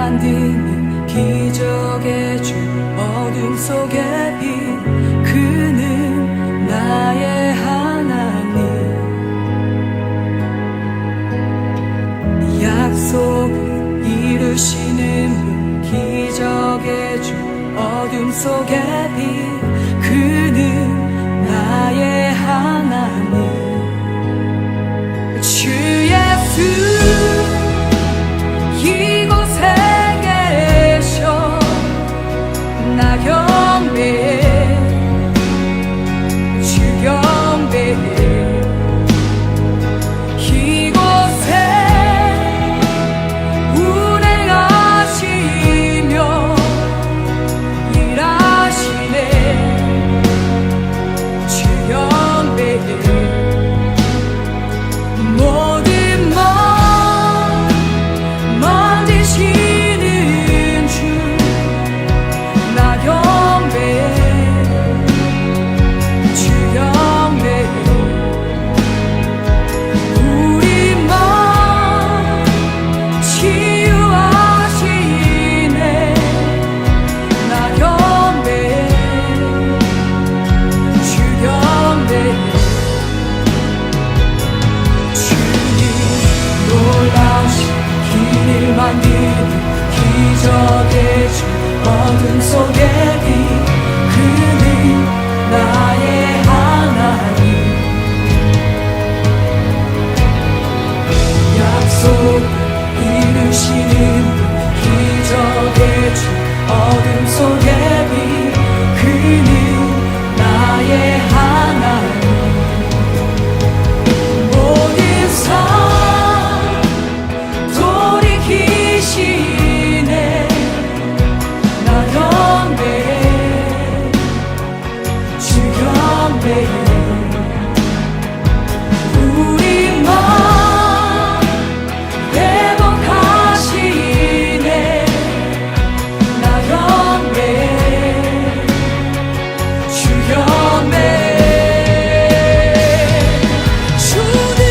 만드는 기적의 주 어둠 속에 빛 그는 나의 하나님 약속을 이루시는 분 기적의 주 어둠 속에 빛 그는 나의 하나님 주 예수 이곳에 계셔 나 경배해 주 경배해 이곳에 운행하시며 일하시네 주 경배해 만드는 기적의 주 어둠 속에 빛 그는 나의 하나님 약속을 이루시는 기적의 주 어둠 속에 빛 그는 나의 하나님 모든 삶 나 경배해 주 경배해 우리 맘 회복하시네 나 경배해 주 경배해 주는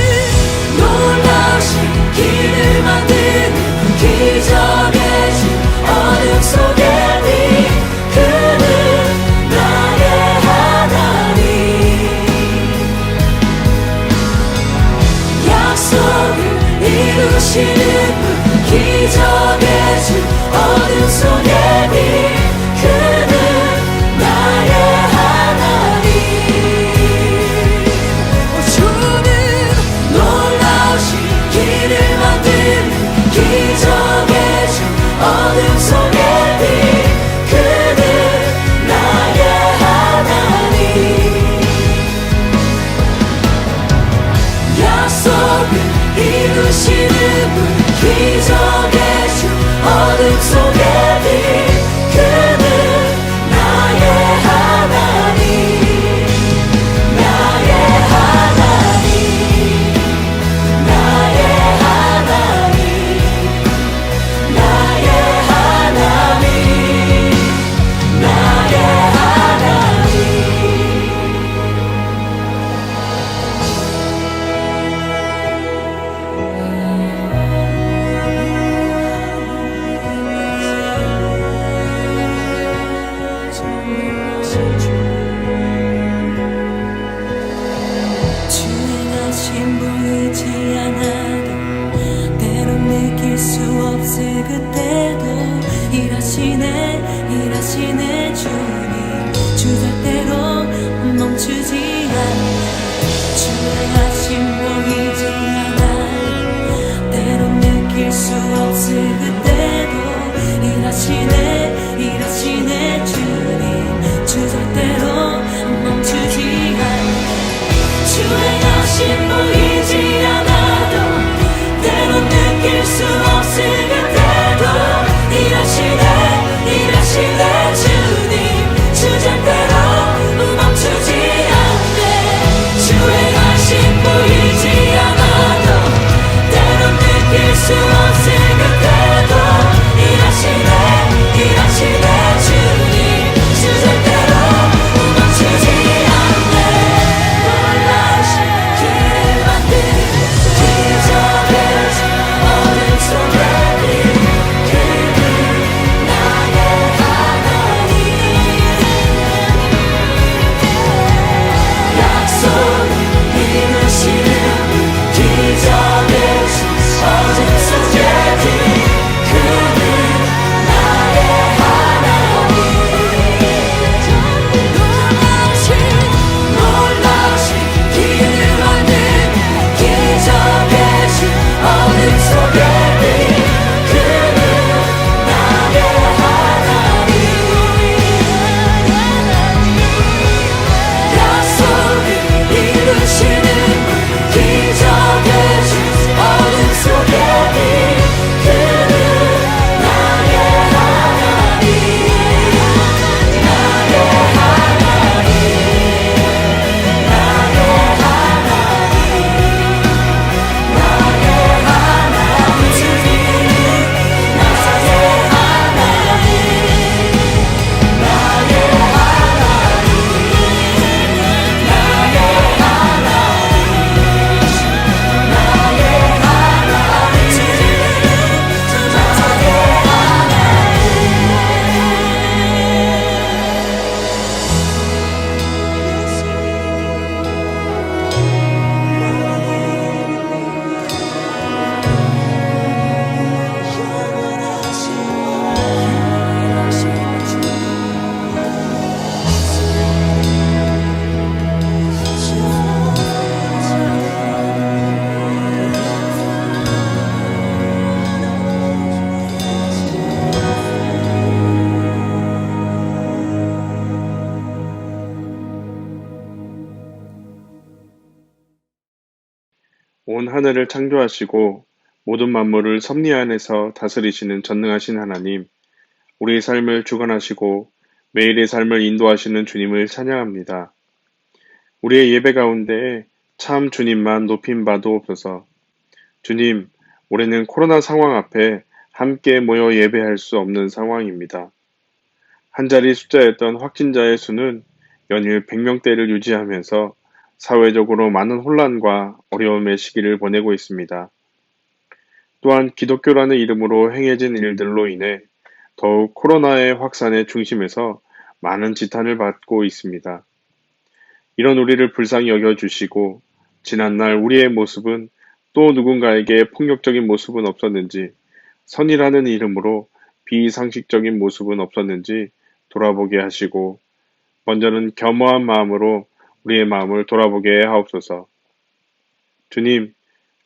놀라우신 길을 만드는 기적의 주 어둠 속에 빛 그는 나의 하나님 약속을 이루시는 분 기적의 주 어둠 속에 빛 그는 나의 하나님 주는 놀라우신 길을 만드는 기적의 주 어둠 속에 빛 그는 나의 하나님 약속을 이루시는 분 기적의 주 어둠 속에 빛 그는 나의 하나님 나의 하나님 나의 하나님 나의 하나님 나의 하나님 주행하신 보이지 않아도 때론 느낄 수 없을 그때도 일하시네 주님 주 절대로 멈추지 않네 주행하신 보이지 않아도 때론 느낄 수 없을 그때도 일하시네 주님 주 절대로 멈추지 않네 주행하신 보이지 않아도 때론 느낄 수 없을 그때도 일하시네 높은 하늘을 창조하시고 모든 만물을 섭리 안에서 다스리시는 전능하신 하나님, 우리의 삶을 주관하시고 매일의 삶을 인도하시는 주님을 찬양합니다. 우리의 예배 가운데 참 주님만 높임 받으옵소서. 주님, 올해는 코로나 상황 앞에 함께 모여 예배할 수 없는 상황입니다. 한 자리 숫자였던 확진자의 수는 연일 100명대를 유지하면서 사회적으로 많은 혼란과 어려움의 시기를 보내고 있습니다. 또한 기독교라는 이름으로 행해진 일들로 인해 더욱 코로나의 확산의 중심에서 많은 지탄을 받고 있습니다. 이런 우리를 불쌍히 여겨주시고 지난날 우리의 모습은 또 누군가에게 폭력적인 모습은 없었는지 선이라는 이름으로 비상식적인 모습은 없었는지 돌아보게 하시고 먼저는 겸허한 마음으로 우리의 마음을 돌아보게 하옵소서. 주님,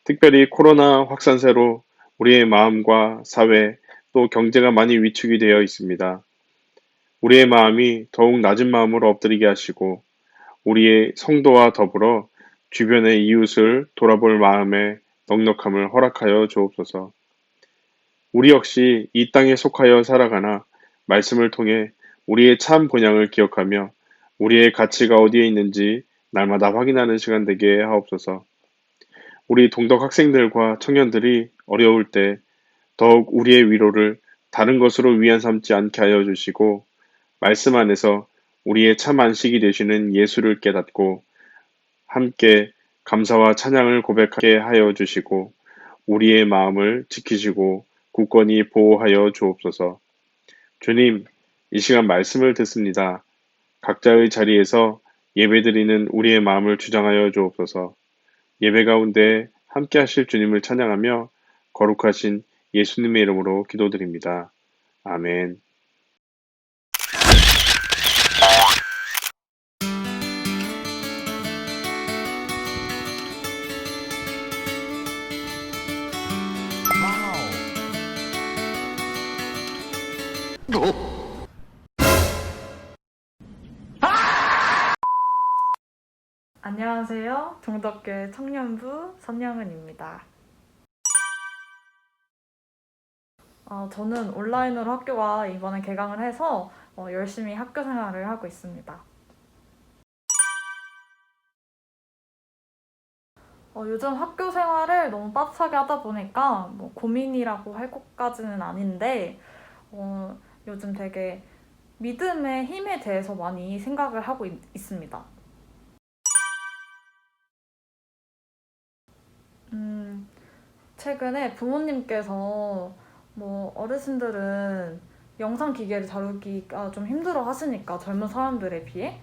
특별히 코로나 확산세로 우리의 마음과 사회 또 경제가 많이 위축이 되어 있습니다. 우리의 마음이 더욱 낮은 마음으로 엎드리게 하시고 우리의 성도와 더불어 주변의 이웃을 돌아볼 마음의 넉넉함을 허락하여 주옵소서. 우리 역시 이 땅에 속하여 살아가나 말씀을 통해 우리의 참 본향을 기억하며 우리의 가치가 어디에 있는지 날마다 확인하는 시간 되게 하옵소서. 우리 동덕 학생들과 청년들이 어려울 때 더욱 우리의 위로를 다른 것으로 위안 삼지 않게 하여 주시고 말씀 안에서 우리의 참 안식이 되시는 예수를 깨닫고 함께 감사와 찬양을 고백하게 하여 주시고 우리의 마음을 지키시고 굳건히 보호하여 주옵소서. 주님, 이 시간 말씀을 듣습니다. 각자의 자리에서 예배드리는 우리의 마음을 주장하여 주옵소서. 예배 가운데 함께 하실 주님을 찬양하며 거룩하신 예수님의 이름으로 기도드립니다. 아멘. 안녕하세요. 동덕교회 청년부 선영은입니다. 저는 온라인으로 학교가 이번에 개강을 해서 열심히 학교 생활을 하고 있습니다. 요즘 학교 생활을 너무 빡세게 하다 보니까 뭐 고민이라고 할 것까지는 아닌데 요즘 되게 믿음의 힘에 대해서 많이 생각을 하고 있습니다. 최근에 부모님께서 뭐 어르신들은 영상 기계를 다루기가 좀 힘들어 하시니까 젊은 사람들에 비해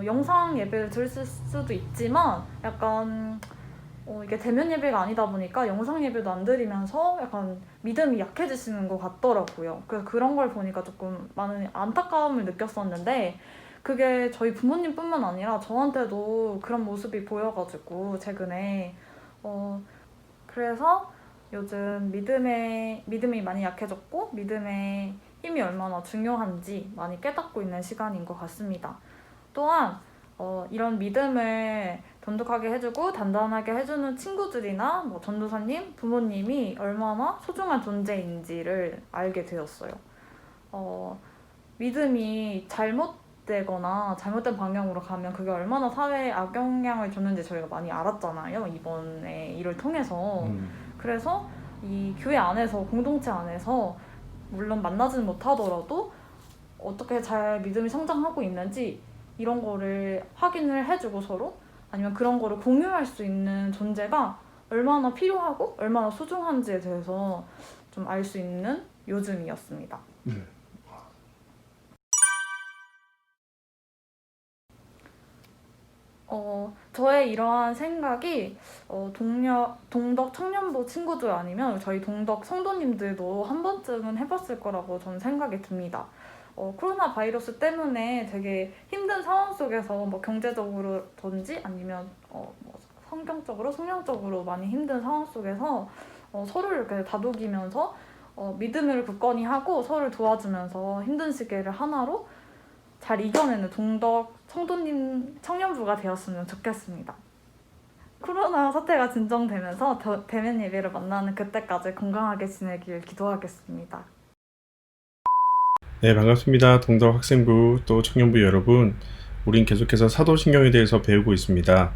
영상 예배를 들으실 수도 있지만 약간 이게 대면 예배가 아니다 보니까 영상 예배도 안 드리면서 약간 믿음이 약해지시는 것 같더라고요. 그래서 그런 걸 보니까 조금 많은 안타까움을 느꼈었는데 그게 저희 부모님뿐만 아니라 저한테도 그런 모습이 보여가지고 최근에 그래서 요즘 믿음이 많이 약해졌고 믿음의 힘이 얼마나 중요한지 많이 깨닫고 있는 시간인 것 같습니다. 또한 이런 믿음을 돈독하게 해주고 단단하게 해주는 친구들이나 뭐 전도사님, 부모님이 얼마나 소중한 존재인지를 알게 되었어요. 믿음이 잘못되거나 잘못된 방향으로 가면 그게 얼마나 사회에 악영향을 줬는지 저희가 많이 알았잖아요. 이번에 이를 통해서. 그래서 이 교회 안에서, 공동체 안에서 물론 만나지는 못하더라도 어떻게 잘 믿음이 성장하고 있는지 이런 거를 확인을 해주고 서로 아니면 그런 거를 공유할 수 있는 존재가 얼마나 필요하고 얼마나 소중한지에 대해서 좀 알 수 있는 요즘이었습니다. 저의 이러한 생각이 동덕 청년부 친구들 아니면 저희 동덕 성도님들도 한 번쯤은 해봤을 거라고 저는 생각이 듭니다. 코로나 바이러스 때문에 되게 힘든 상황 속에서 뭐 경제적으로든지 아니면 뭐 성경적으로, 성령적으로 많이 힘든 상황 속에서 서로를 이렇게 다독이면서 믿음을 굳건히 하고 서로를 도와주면서 힘든 시기를 하나로 잘 이겨내는 동덕 성도님 청년부가 되었으면 좋겠습니다. 코로나 사태가 진정되면서 대면 예배를 만나는 그때까지 건강하게 지내길 기도하겠습니다. 네, 반갑습니다. 동덕 학생부 또 청년부 여러분. 우린 계속해서 사도신경에 대해서 배우고 있습니다.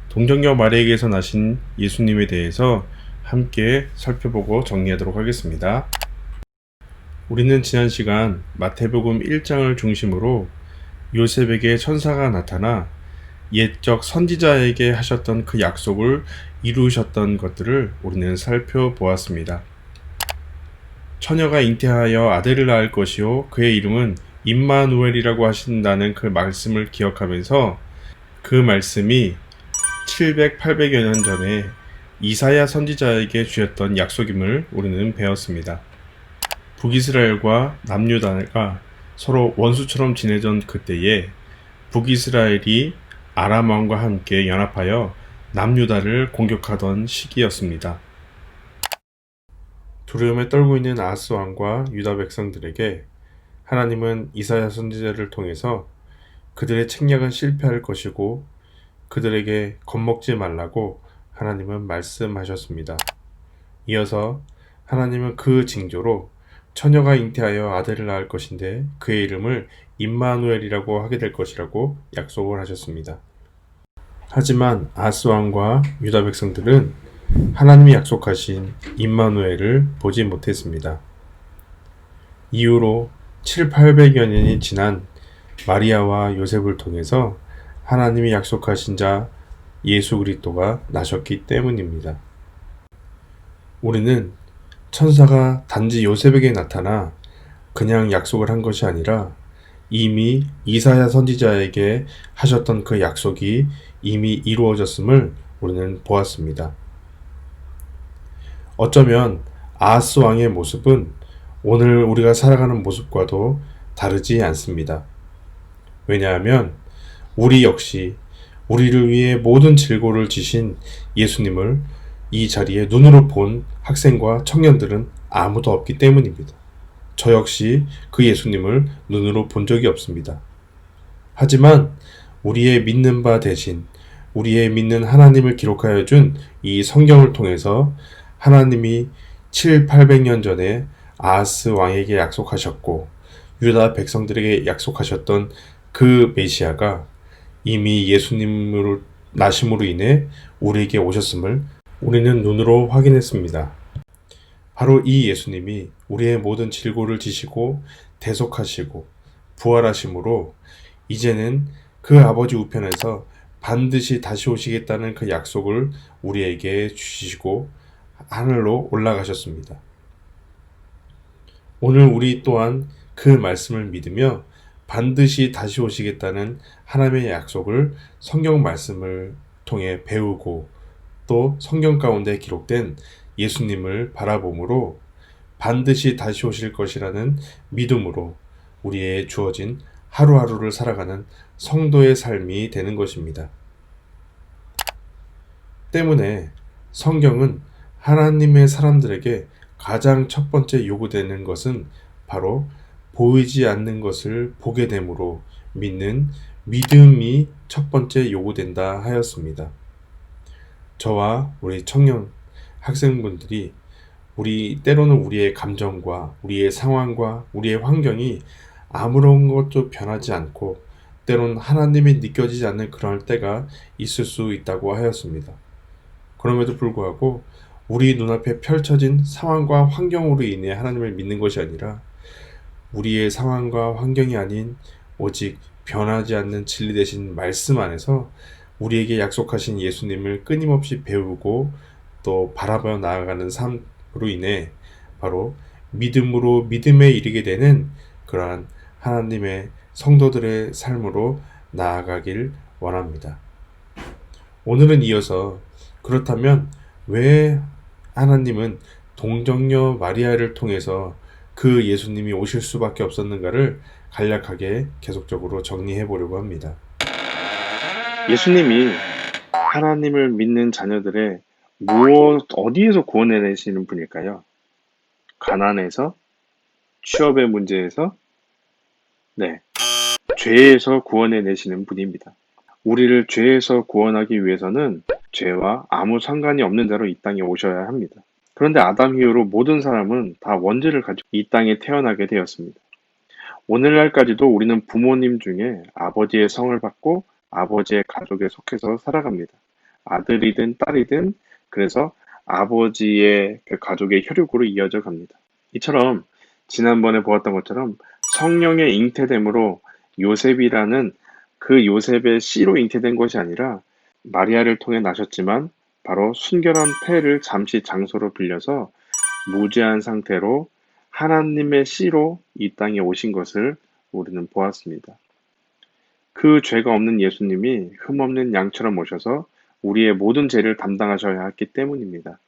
동정녀 마리아에게서 나신 예수님에 대해서 함께 살펴보고 정리하도록 하겠습니다. 우리는 지난 시간 마태복음 1장을 중심으로 요셉에게 천사가 나타나 옛적 선지자에게 하셨던 그 약속을 이루셨던 것들을 우리는 살펴보았습니다. 처녀가 잉태하여 아들을 낳을 것이요 그의 이름은 임마누엘이라고 하신다는 그 말씀을 기억하면서 그 말씀이 700, 800여 년 전에 이사야 선지자에게 주셨던 약속임을 우리는 배웠습니다. 북이스라엘과 남유다가 서로 원수처럼 지내던 그때에 북이스라엘이 아람 왕과 함께 연합하여 남유다를 공격하던 시기였습니다. 두려움에 떨고 있는 아하스 왕과 유다 백성들에게 하나님은 이사야 선지자를 통해서 그들의 책략은 실패할 것이고 그들에게 겁먹지 말라고 하나님은 말씀하셨습니다. 이어서 하나님은 그 징조로 처녀가 잉태하여 아들을 낳을 것인데 그의 이름을 임마누엘이라고 하게 될 것이라고 약속을 하셨습니다. 하지만 아하스 왕과 유다 백성들은 하나님이 약속하신 임마누엘을 보지 못했습니다. 이후로 7, 800여 년이 지난 마리아와 요셉을 통해서 하나님이 약속하신 자 예수 그리스도가 나셨기 때문입니다. 우리는 천사가 단지 요셉에게 나타나 그냥 약속을 한 것이 아니라 이미 이사야 선지자에게 하셨던 그 약속이 이미 이루어졌음을 우리는 보았습니다. 어쩌면 아하스 왕의 모습은 오늘 우리가 살아가는 모습과도 다르지 않습니다. 왜냐하면 우리 역시 우리를 위해 모든 질고를 지신 예수님을 이 자리에 눈으로 본 학생과 청년들은 아무도 없기 때문입니다. 저 역시 그 예수님을 눈으로 본 적이 없습니다. 하지만 우리의 믿는 바 대신 우리의 믿는 하나님을 기록하여 준 이 성경을 통해서 하나님이 7, 800년 전에 아하스 왕에게 약속하셨고 유다 백성들에게 약속하셨던 그 메시아가 이미 예수님으로 나심으로 인해 우리에게 오셨음을 우리는 눈으로 확인했습니다. 바로 이 예수님이 우리의 모든 질고를 지시고 대속하시고 부활하심으로 이제는 그 아버지 우편에서 반드시 다시 오시겠다는 그 약속을 우리에게 주시고 하늘로 올라가셨습니다. 오늘 우리 또한 그 말씀을 믿으며 반드시 다시 오시겠다는 하나님의 약속을 성경 말씀을 통해 배우고 또 성경 가운데 기록된 예수님을 바라봄으로 반드시 다시 오실 것이라는 믿음으로 우리의 주어진 하루하루를 살아가는 성도의 삶이 되는 것입니다. 때문에 성경은 하나님의 사람들에게 가장 첫 번째 요구되는 것은 바로 보이지 않는 것을 보게 됨으로 믿는 믿음이 첫 번째 요구된다 하였습니다. 저와 우리 청년 학생분들이 때로는 우리의 감정과 우리의 상황과 우리의 환경이 아무런 것도 변하지 않고 때로는 하나님이 느껴지지 않는 그럴 때가 있을 수 있다고 하였습니다. 그럼에도 불구하고 우리 눈앞에 펼쳐진 상황과 환경으로 인해 하나님을 믿는 것이 아니라 우리의 상황과 환경이 아닌 오직 변하지 않는 진리 되신 말씀 안에서 우리에게 약속하신 예수님을 끊임없이 배우고 또 바라보며 나아가는 삶으로 인해 바로 믿음으로 믿음에 이르게 되는 그러한 하나님의 성도들의 삶으로 나아가길 원합니다. 오늘은 이어서 그렇다면 왜 하나님은 동정녀 마리아를 통해서 그 예수님이 오실 수밖에 없었는가를 간략하게 계속적으로 정리해 보려고 합니다. 예수님이 하나님을 믿는 자녀들의 어디에서 구원해내시는 분일까요? 가난에서? 취업의 문제에서? 네, 죄에서 구원해내시는 분입니다. 우리를 죄에서 구원하기 위해서는 죄와 아무 상관이 없는 자로 이 땅에 오셔야 합니다. 그런데 아담 이후로 모든 사람은 다 원죄를 가지고 이 땅에 태어나게 되었습니다. 오늘날까지도 우리는 부모님 중에 아버지의 성을 받고 아버지의 가족에 속해서 살아갑니다. 아들이든 딸이든 그래서 아버지의 그 가족의 혈육으로 이어져 갑니다. 이처럼 지난번에 보았던 것처럼 성령의 잉태됨으로 요셉이라는 그 요셉의 씨로 잉태된 것이 아니라 마리아를 통해 나셨지만 바로 순결한 태를 잠시 장소로 빌려서 무죄한 상태로 하나님의 씨로 이 땅에 오신 것을 우리는 보았습니다. 그 죄가 없는 예수님이 흠없는 양처럼 오셔서 우리의 모든 죄를 담당하셔야 했기 때문입니다.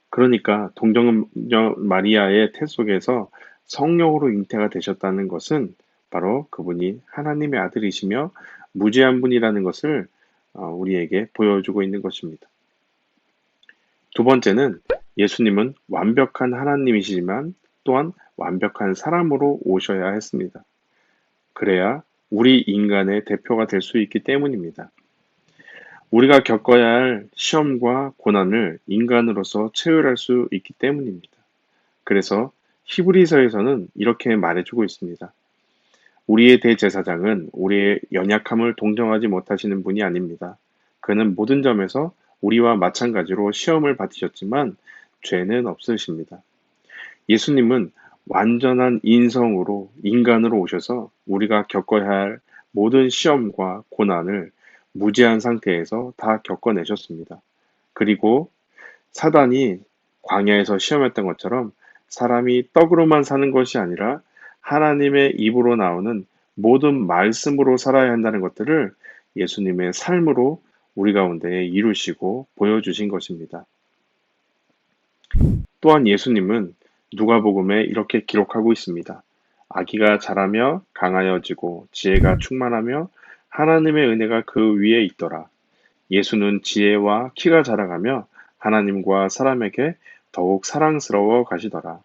그러니까 동정녀 마리아의 태 속에서 성령으로 잉태가 되셨다는 것은 바로 그분이 하나님의 아들이시며 무죄한 분이라는 것을 우리에게 보여주고 있는 것입니다. 두 번째는 예수님은 완벽한 하나님이시지만 또한 완벽한 사람으로 오셔야 했습니다. 그래야 우리 인간의 대표가 될 수 있기 때문입니다. 우리가 겪어야 할 시험과 고난을 인간으로서 체휼할 수 있기 때문입니다. 그래서 히브리서에서는 이렇게 말해주고 있습니다. 우리의 대제사장은 우리의 연약함을 동정하지 못하시는 분이 아닙니다. 그는 모든 점에서 우리와 마찬가지로 시험을 받으셨지만 죄는 없으십니다. 예수님은 완전한 인성으로 인간으로 오셔서 우리가 겪어야 할 모든 시험과 고난을 무죄한 상태에서 다 겪어내셨습니다. 그리고 사단이 광야에서 시험했던 것처럼 사람이 떡으로만 사는 것이 아니라 하나님의 입으로 나오는 모든 말씀으로 살아야 한다는 것들을 예수님의 삶으로 우리 가운데 이루시고 보여주신 것입니다. 또한 예수님은 누가복음에 이렇게 기록하고 있습니다. 아기가 자라며 강하여지고 지혜가 충만하며 하나님의 은혜가 그 위에 있더라. 예수는 지혜와 키가 자라가며 하나님과 사람에게 더욱 사랑스러워 가시더라.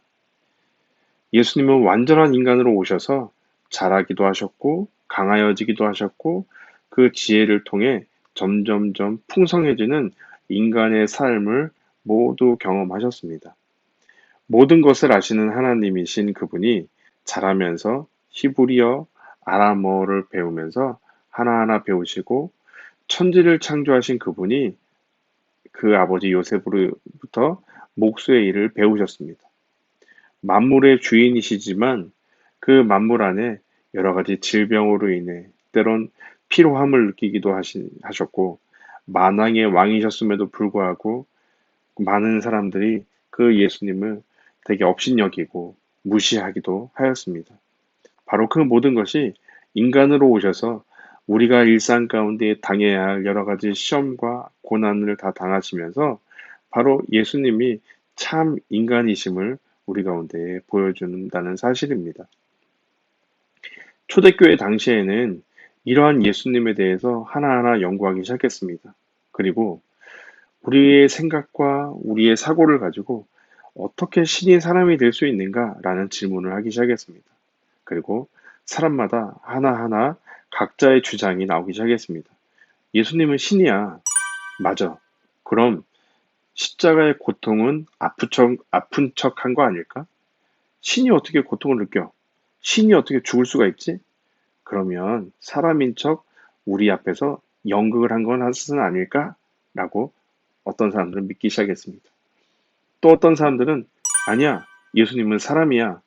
예수님은 완전한 인간으로 오셔서 자라기도 하셨고 강하여지기도 하셨고 그 지혜를 통해 점점점 풍성해지는 인간의 삶을 모두 경험하셨습니다. 모든 것을 아시는 하나님이신 그분이 자라면서 히브리어, 아람어를 배우면서 하나하나 배우시고 천지를 창조하신 그분이 그 아버지 요셉으로부터 목수의 일을 배우셨습니다. 만물의 주인이시지만 그 만물 안에 여러 가지 질병으로 인해 때론 피로함을 느끼기도 하셨고 만왕의 왕이셨음에도 불구하고 많은 사람들이 그 예수님을 되게 업신여기고 무시하기도 하였습니다. 바로 그 모든 것이 인간으로 오셔서 우리가 일상 가운데 당해야 할 여러 가지 시험과 고난을 다 당하시면서 바로 예수님이 참 인간이심을 우리 가운데 보여준다는 사실입니다. 초대교회 당시에는 이러한 예수님에 대해서 하나하나 연구하기 시작했습니다. 그리고 우리의 생각과 우리의 사고를 가지고 어떻게 신이 사람이 될 수 있는가라는 질문을 하기 시작했습니다. 그리고 사람마다 하나하나 각자의 주장이 나오기 시작했습니다. 예수님은 신이야. 맞아. 그럼 십자가의 고통은 아픈 척 한 거 아닐까? 신이 어떻게 고통을 느껴? 신이 어떻게 죽을 수가 있지? 그러면 사람인 척 우리 앞에서 연극을 한 건 것은 아닐까? 라고 어떤 사람들은 믿기 시작했습니다. 또 어떤 사람들은 아니야. 예수님은 사람이야.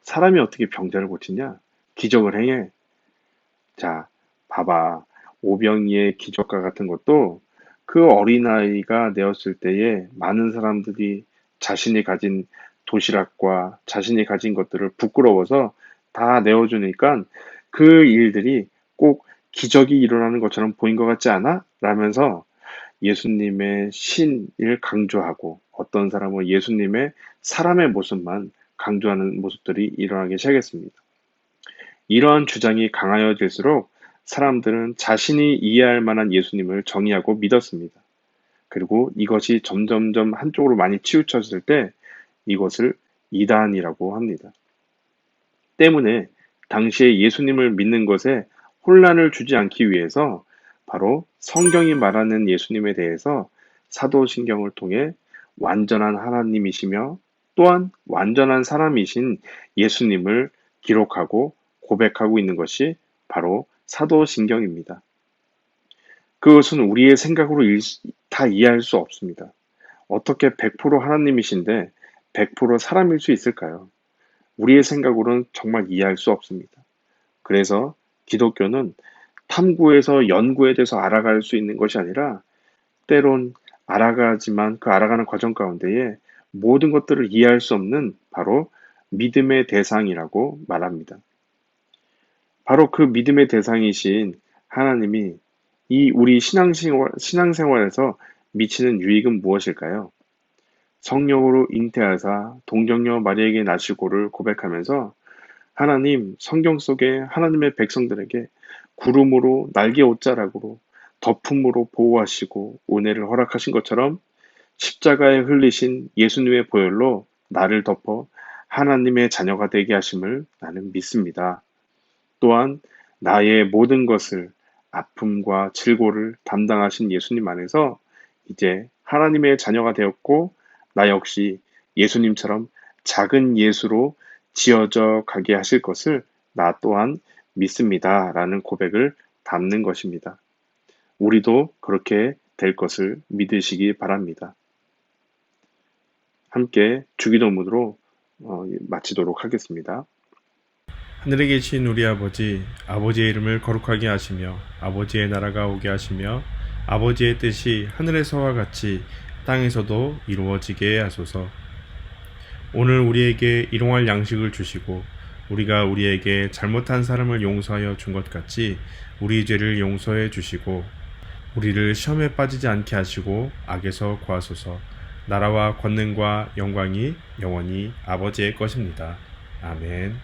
사람이 어떻게 병자를 고치냐? 기적을 행해. 자, 봐봐. 오병이의 기적과 같은 것도 그 어린아이가 되었을 때에 많은 사람들이 자신이 가진 도시락과 자신이 가진 것들을 부끄러워서 다 내어주니까 그 일들이 꼭 기적이 일어나는 것처럼 보인 것 같지 않아? 라면서 예수님의 신을 강조하고 어떤 사람은 예수님의 사람의 모습만 강조하는 모습들이 일어나기 시작했습니다. 이러한 주장이 강하여질수록 사람들은 자신이 이해할 만한 예수님을 정의하고 믿었습니다. 그리고 이것이 점점점 한쪽으로 많이 치우쳐질 때 이것을 이단이라고 합니다. 때문에 당시에 예수님을 믿는 것에 혼란을 주지 않기 위해서 바로 성경이 말하는 예수님에 대해서 사도신경을 통해 완전한 하나님이시며 또한 완전한 사람이신 예수님을 기록하고 고백하고 있는 것이 바로 사도신경입니다. 그것은 우리의 생각으로 다 이해할 수 없습니다. 어떻게 100% 하나님이신데 100% 사람일 수 있을까요? 우리의 생각으로는 정말 이해할 수 없습니다. 그래서 기독교는 탐구해서 연구에 대해서 알아갈 수 있는 것이 아니라 때론 알아가지만 그 알아가는 과정 가운데에 모든 것들을 이해할 수 없는 바로 믿음의 대상이라고 말합니다. 바로 그 믿음의 대상이신 하나님이 이 우리 신앙생활에서 미치는 유익은 무엇일까요? 성령으로 잉태하사 동정녀 마리아에게 나시고를 고백하면서 하나님 성경 속에 하나님의 백성들에게 구름으로 날개 옷자락으로 덮음으로 보호하시고 은혜를 허락하신 것처럼 십자가에 흘리신 예수님의 보혈로 나를 덮어 하나님의 자녀가 되게 하심을 나는 믿습니다. 또한 나의 모든 것을 아픔과 질고를 담당하신 예수님 안에서 이제 하나님의 자녀가 되었고 나 역시 예수님처럼 작은 예수로 지어져 가게 하실 것을 나 또한 믿습니다. 라는 고백을 담는 것입니다. 우리도 그렇게 될 것을 믿으시기 바랍니다. 함께 주기도문으로 마치도록 하겠습니다. 하늘에 계신 우리 아버지, 아버지의 이름을 거룩하게 하시며 아버지의 나라가 오게 하시며 아버지의 뜻이 하늘에서와 같이 땅에서도 이루어지게 하소서. 오늘 우리에게 일용할 양식을 주시고 우리가 우리에게 잘못한 사람을 용서하여 준 것 같이 우리 죄를 용서해 주시고 우리를 시험에 빠지지 않게 하시고 악에서 구하소서. 나라와 권능과 영광이 영원히 아버지의 것입니다. 아멘.